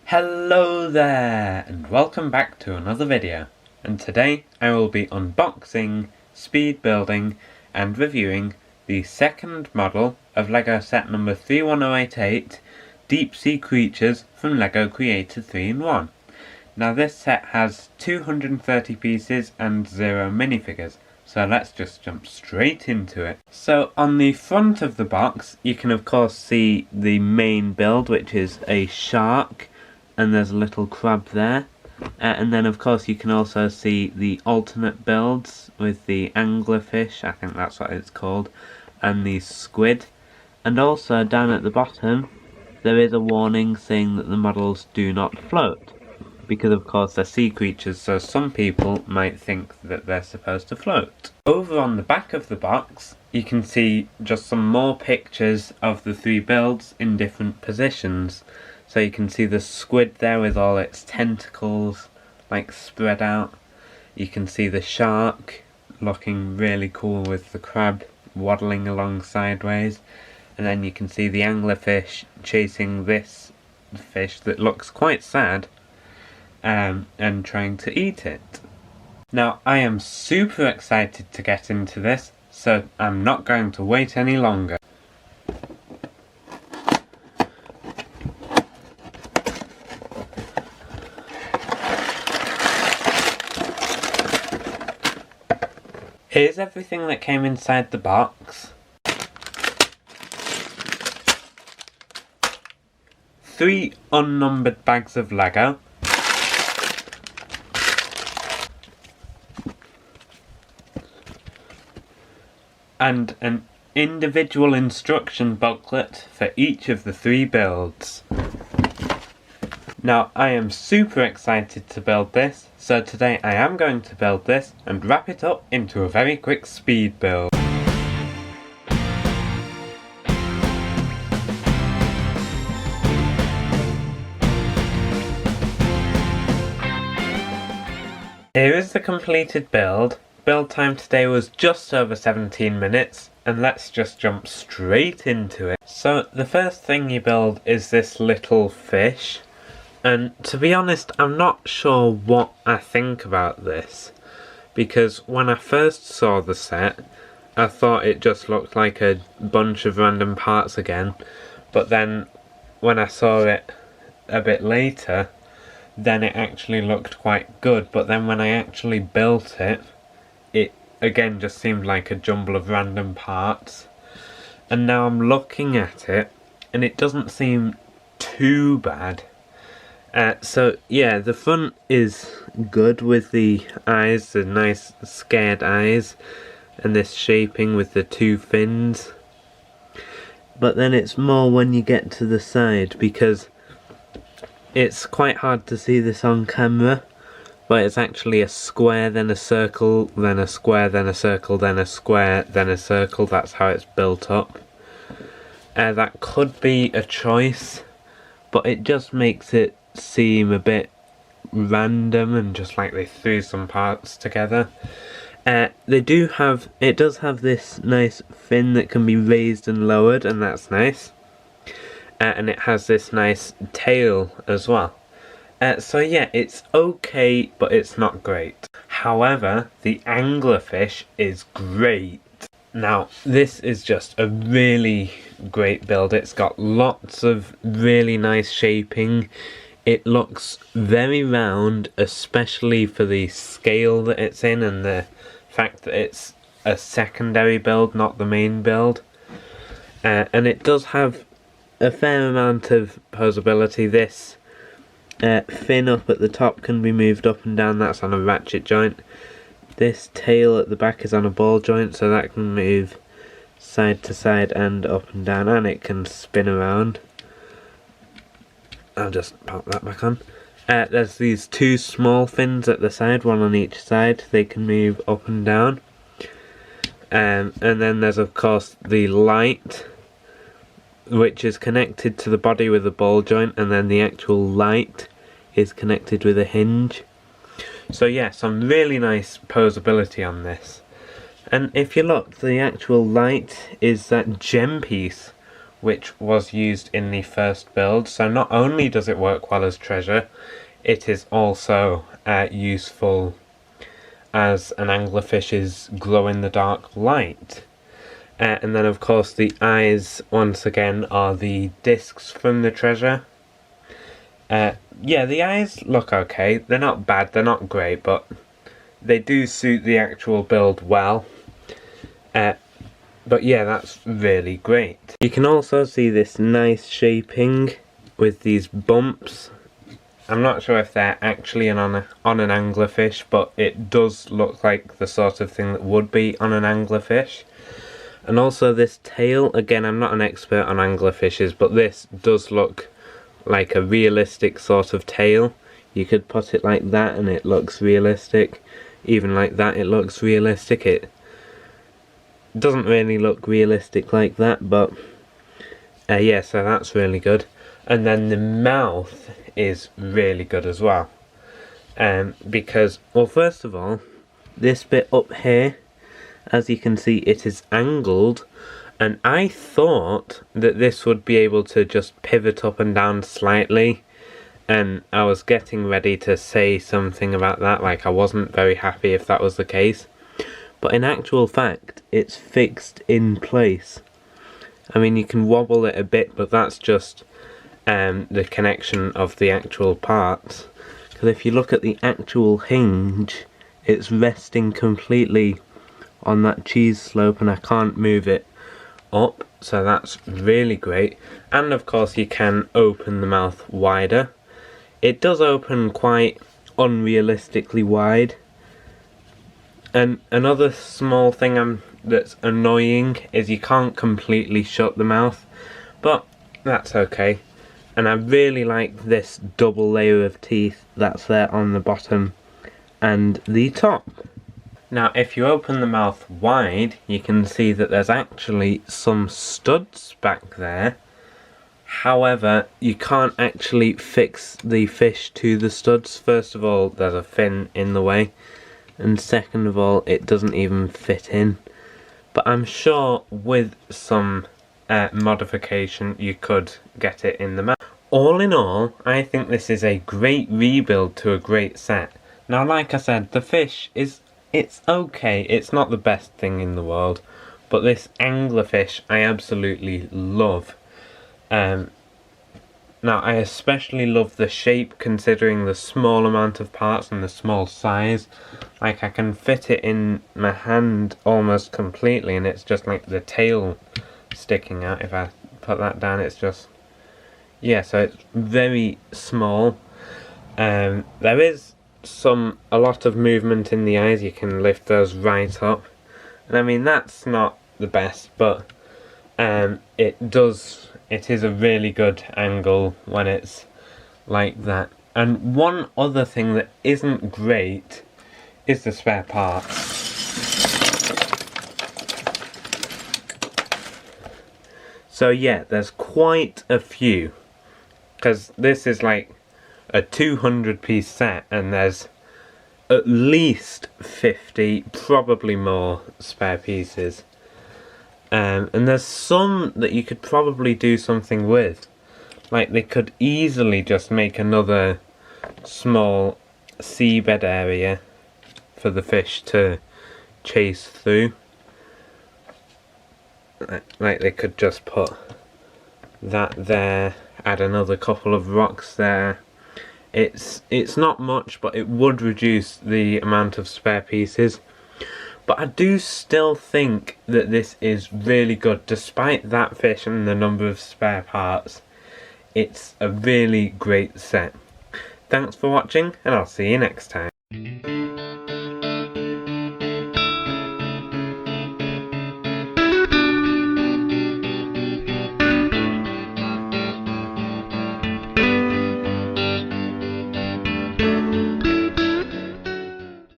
Hello there, and welcome back to another video. And today I will be unboxing, speed building, and reviewing the second model of LEGO set number 31088, Deep Sea Creatures from LEGO Creator 3-in-1. Now this set has 230 pieces and 0 minifigures, so let's just jump straight into it. So on the front of the box you can of course see the main build, which is a shark, and there's a little crab there. And then of course you can also see the alternate builds with the anglerfish, I think that's what it's called, and the squid. And also down at the bottom there is a warning saying that the models do not float, because of course they're sea creatures, so some people might think that they're supposed to float. Over on the back of the box you can see just some more pictures of the three builds in different positions. So you can see the squid there with all its tentacles like spread out. You can see the shark looking really cool with the crab waddling along sideways. And then you can see the anglerfish chasing this fish that looks quite sad and trying to eat it. Now I am super excited to get into this, so I'm not going to wait any longer. Here's everything that came inside the box. 3 unnumbered bags of Lego. And an individual instruction booklet for each of the 3 builds. Now I am super excited to build this, so today I am going to build this and wrap it up into a very quick speed build. Here is the completed build. Build time today was just over 17 minutes, and let's just jump straight into it. So the first thing you build is this little fish. And to be honest, I'm not sure what I think about this, because when I first saw the set, I thought it just looked like a bunch of random parts again, but then when I saw it a bit later, then it actually looked quite good, but then when I actually built it, it again just seemed like a jumble of random parts. And now I'm looking at it, and it doesn't seem too bad. So yeah, the front is good with the eyes, the nice scared eyes, and this shaping with the 2 fins. But then it's more when you get to the side, because it's quite hard to see this on camera, but it's actually a square, then a circle, then a square, then a circle, then a square, then a circle. That's how it's built up. That could be a choice, but it just makes it seem a bit random and just like they threw some parts together. It does have this nice fin that can be raised and lowered, and that's nice. And it has this nice tail as well. So yeah, it's okay, but it's not great. However, the anglerfish is great. Now, this is just a really great build. It's got lots of really nice shaping. It looks very round, especially for the scale that it's in and the fact that it's a secondary build, not the main build. And it does have a fair amount of posability. This fin up at the top can be moved up and down, that's on a ratchet joint. This tail at the back is on a ball joint, so that can move side to side and up and down, and it can spin around. I'll just pop that back on. There's these 2 small fins at the side, one on each side. They can move up and down. And then there's of course the light, which is connected to the body with a ball joint, and then the actual light is connected with a hinge. So yeah, some really nice posability on this. And if you look, the actual light is that gem piece which was used in the first build. So not only does it work well as treasure, it is also useful as an anglerfish's glow-in-the-dark light. And then of course the eyes, once again, are the discs from the treasure. Yeah, the eyes look okay. They're not bad, they're not great, but they do suit the actual build well. But yeah, that's really great. You can also see this nice shaping with these bumps. I'm not sure if they're actually on an anglerfish, but it does look like the sort of thing that would be on an anglerfish. And also this tail, again, I'm not an expert on anglerfishes, but this does look like a realistic sort of tail. You could put it like that and it looks realistic. Even like that it looks realistic. It doesn't really look realistic like that, but yeah, so that's really good. And then the mouth is really good as well, because, well, first of all, this bit up here, as you can see, it is angled, and I thought that this would be able to just pivot up and down slightly, and I was getting ready to say something about that, like I wasn't very happy if that was the case. But in actual fact, it's fixed in place. I mean, you can wobble it a bit, but that's just the connection of the actual parts. Because if you look at the actual hinge, it's resting completely on that cheese slope, and I can't move it up, so that's really great. And of course you can open the mouth wider. It does open quite unrealistically wide. And another small thing that's annoying is you can't completely shut the mouth, but that's okay. And I really like this double layer of teeth that's there on the bottom and the top. Now if you open the mouth wide, you can see that there's actually some studs back there. However, you can't actually fix the fish to the studs. First of all, there's a fin in the way. And second of all, it doesn't even fit in. But I'm sure with some modification you could get it in the mouth. All in all, I think this is a great rebuild to a great set. Now like I said, the fish it's okay, it's not the best thing in the world, but this anglerfish I absolutely love. Now I especially love the shape, considering the small amount of parts and the small size. Like, I can fit it in my hand almost completely, and it's just like the tail sticking out. If I put that down, it's just, yeah, so it's very small. There is a lot of movement in the eyes. You can lift those right up, and I mean that's not the best, but it is a really good angle when it's like that. And one other thing that isn't great is the spare parts. So yeah, there's quite a few, because this is like a 200-piece set, and there's at least 50, probably more, spare pieces. And there's some that you could probably do something with. Like, they could easily just make another small seabed area for the fish to chase through. Like, they could just put that there, add another couple of rocks there. It's not much, but it would reduce the amount of spare pieces. But I do still think that this is really good, despite that fish and the number of spare parts. It's a really great set. Thanks for watching, and I'll see you next time.